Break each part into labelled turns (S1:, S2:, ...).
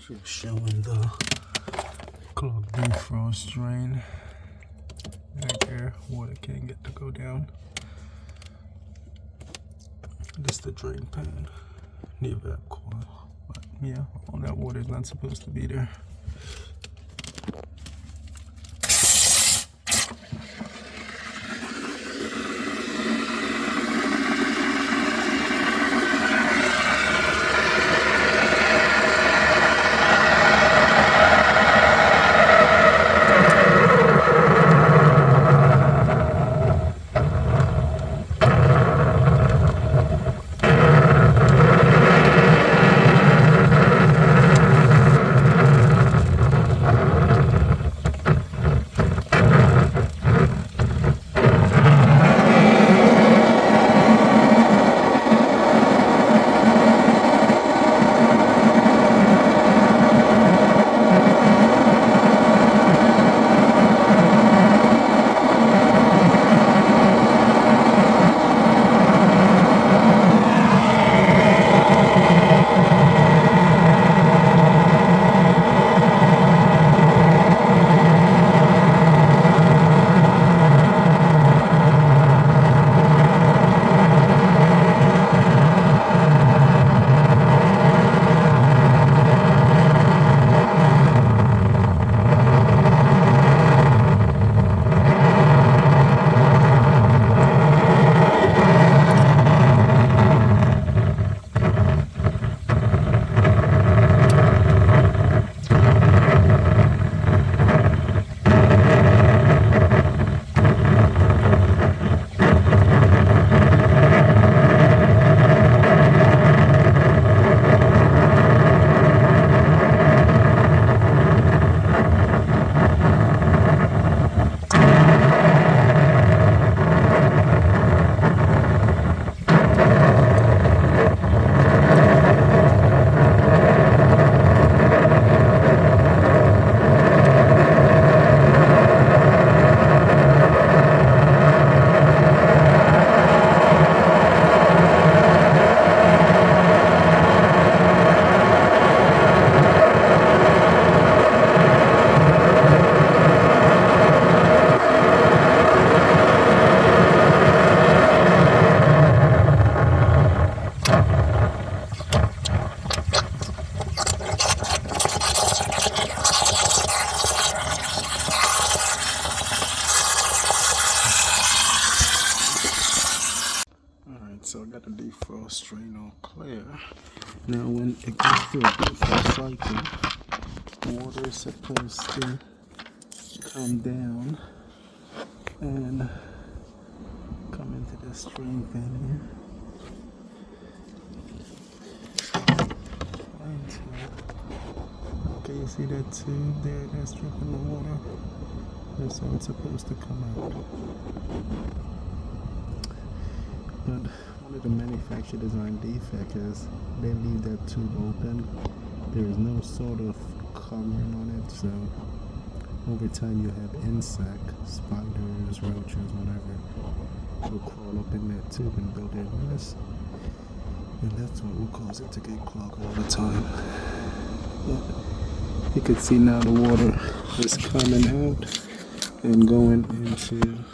S1: Just showing the clogged defrost drain right there. Water can't get to go down. This is the drain pan, the evap coil. But yeah, all that water is not supposed to be there. So I got the defrost drain all clear. Now when it goes through a defrost cycle, the water is supposed to come down and come into this drain pan here. Okay, you see that tube there that's dripping the water? That's how it's supposed to come out. But one of the manufacturer design defect is they leave that tube open. There is no sort of covering on it, so over time you have insects, spiders, roaches, whatever, will crawl up in that tube and build their nest, and that's what will cause it to get clogged all the time. But you can see now the water is coming out and going into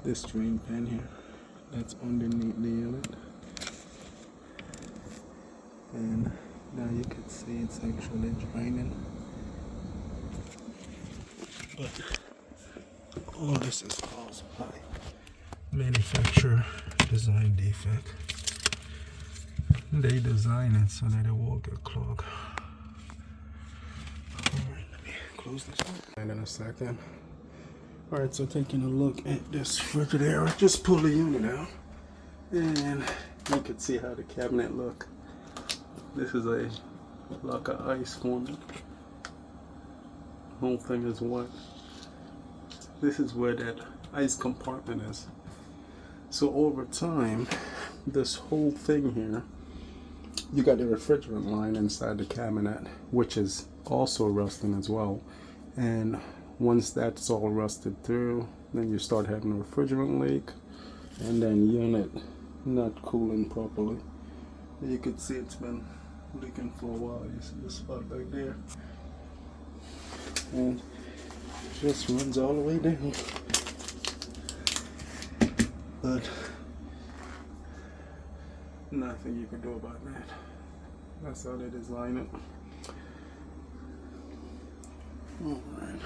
S1: this drain pan here that's underneath the unit, and now you can see it's actually draining. But all this is caused by manufacturer design defect. They design it so that it won't get clogged. Alright, let me close this one. And in a second. Alright, so taking a look at this Frigidaire, I just pulled the unit out and you can see how the cabinet look. This is a block of ice forming. The whole thing is wet. This is where that ice compartment is. So over time, this whole thing here, you got the refrigerant line inside the cabinet, which is also rusting as well. And once that's all rusted through, then you start having a refrigerant leak, and then unit not cooling properly. You can see it's been leaking for a while. You see the spot back there, and it just runs all the way down. But nothing you can do about that. That's how they design it. All right.